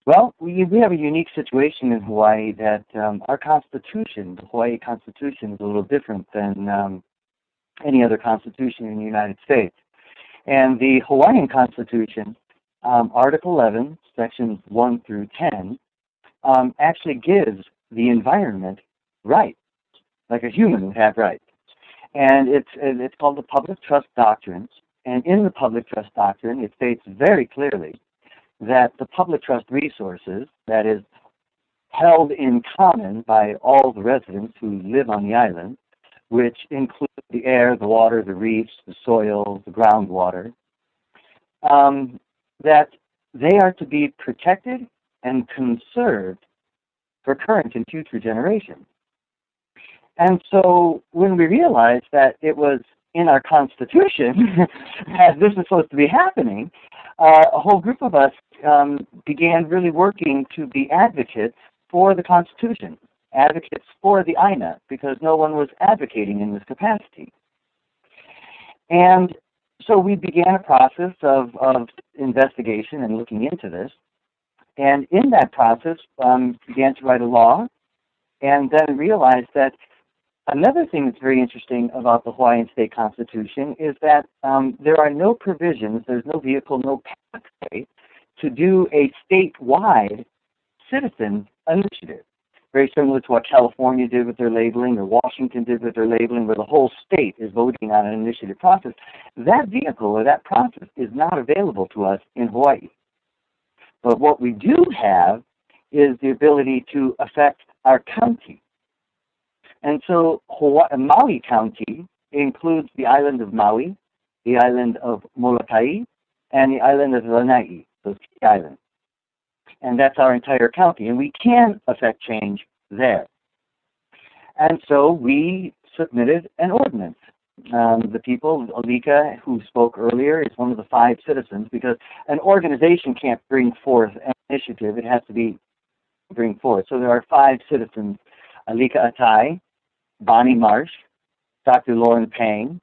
Well, we have a unique situation in Hawaii that our Constitution, the Hawaii Constitution, is a little different than any other constitution in the United States. And the Hawaiian Constitution, Article 11, Sections 1 through 10, actually gives the environment rights, like a human would have rights. And it's called the Public Trust Doctrine. And in the Public Trust Doctrine, it states very clearly that the public trust resources, that is held in common by all the residents who live on the island, which include the air, the water, the reefs, the soil, the groundwater, that they are to be protected and conserved for current and future generations. And so when we realized that it was in our Constitution that this was supposed to be happening, a whole group of us began really working to be advocates for the Constitution, advocates for the INA, because no one was advocating in this capacity. And so we began a process of investigation and looking into this. And in that process, began to write a law, and then realized that another thing that's very interesting about the Hawaiian State Constitution is that there are no provisions, there's no vehicle, no pathway to do a statewide citizen initiative. Very similar to what California did with their labeling, or Washington did with their labeling, where the whole state is voting on an initiative process. That vehicle or that process is not available to us in Hawaii. But what we do have is the ability to affect our county. And so Maui County includes the island of Maui, the island of Molokai, and the island of Lanai, those key islands. And that's our entire county, and we can affect change there. And so we submitted an ordinance. The people, Alika, who spoke earlier, is one of the 5 citizens, because an organization can't bring forth an initiative, it has to be bring forth. So there are 5 citizens, Alika Atai, Bonnie Marsh, Dr. Lauren Pang,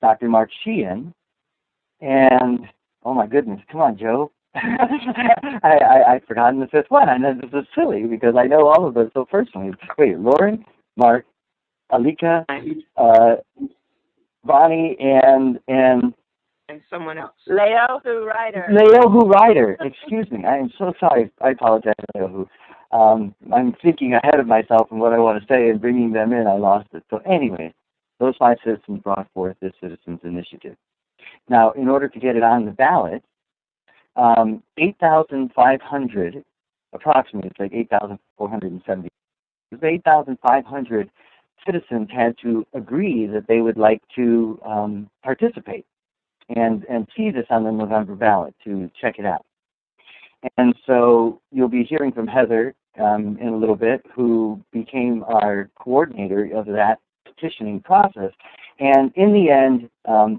Dr. Mark Sheehan, and, oh my goodness, come on, Joe. I've forgotten the 5th one. I know this is silly because I know all of those so personally. Wait, Lauren, Mark, Alika, Bonnie, and someone else. Leohu Ryder. Leohu Ryder. Excuse me. I am so sorry. I apologize, Leohu. I'm thinking ahead of myself and what I want to say, and bringing them in, I lost it. So anyway, those 5 citizens brought forth this citizens initiative. Now, in order to get it on the ballot, 8,500, approximately, it's like 8,470, 8,500 citizens had to agree that they would like to participate and see this on the November ballot, to check it out. And so you'll be hearing from Heather in a little bit, who became our coordinator of that petitioning process. And in the end,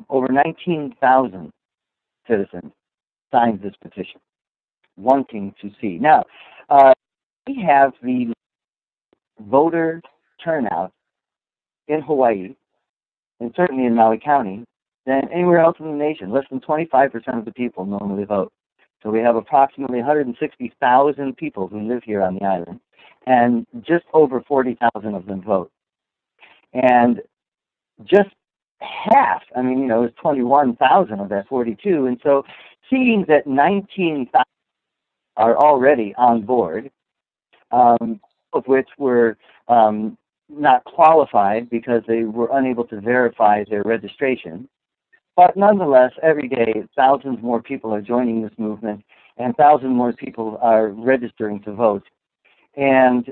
over 19,000 citizens signed this petition, wanting to see. Now, we have the voter turnout in Hawaii, and certainly in Maui County, than anywhere else in the nation. Less than 25% of the people normally vote. So we have approximately 160,000 people who live here on the island, and just over 40,000 of them vote. And just half, I mean, you know, it's 21,000 of that 42, and so seeing that 19,000 are already on board, of which were not qualified because they were unable to verify their registration. But nonetheless, every day, thousands more people are joining this movement, and thousands more people are registering to vote. And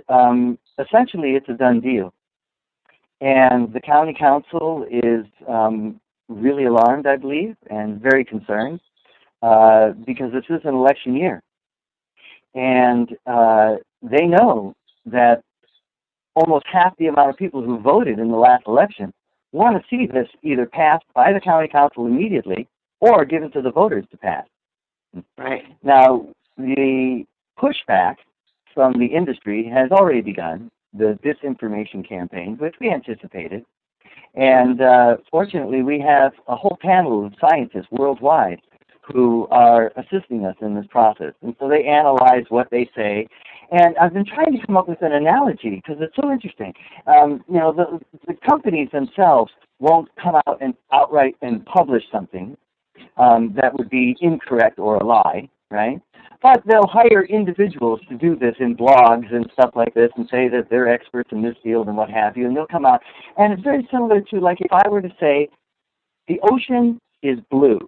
essentially, it's a done deal. And the county council is really alarmed, I believe, and very concerned, because this is an election year. And they know that almost half the amount of people who voted in the last election want to see this either passed by the county council immediately or given to the voters to pass. Right. Now, the pushback from the industry has already begun, the disinformation campaign, which we anticipated. And fortunately, we have a whole panel of scientists worldwide who are assisting us in this process. And so they analyze what they say. And I've been trying to come up with an analogy because it's so interesting. The companies themselves won't come out and outright and publish something that would be incorrect or a lie, right? But they'll hire individuals to do this in blogs and stuff like this and say that they're experts in this field and what have you, and they'll come out. And it's very similar to, like, if I were to say, the ocean is blue,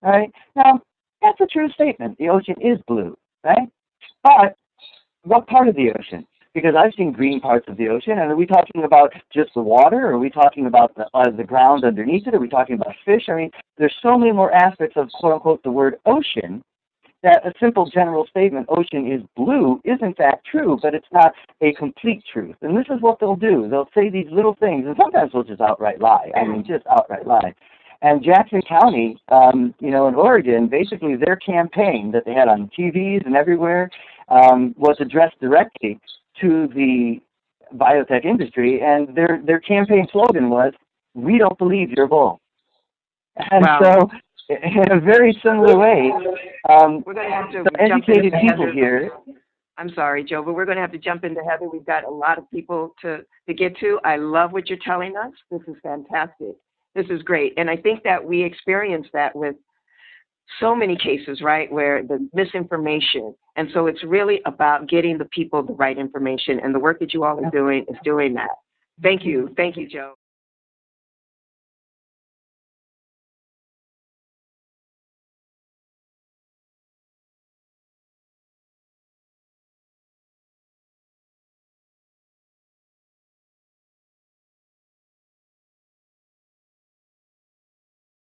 right? Now, that's a true statement. The ocean is blue, right? But what part of the ocean? Because I've seen green parts of the ocean, and are we talking about just the water, or are we talking about the ground underneath it? Are we talking about fish? I mean, there's so many more aspects of, quote-unquote, the word ocean that a simple general statement, ocean is blue, is in fact true, but it's not a complete truth. And this is what they'll do. They'll say these little things, and sometimes they'll just outright lie. I mean, just outright lie. And Jackson County, in Oregon, basically their campaign that they had on TVs and everywhere was addressed directly to the biotech industry, and their campaign slogan was, "We don't believe you're bull." And wow. So, in a very similar way, we're going to have to educated people here. I'm sorry, Joe, but we're going to have to jump into Heather. We've got a lot of people to get to. I love what you're telling us. This is fantastic. This is great. And I think that we experience that with so many cases, right, where the misinformation. And so it's really about getting the people the right information. And the work that you all are doing is doing that. Thank you. Thank you, Joe.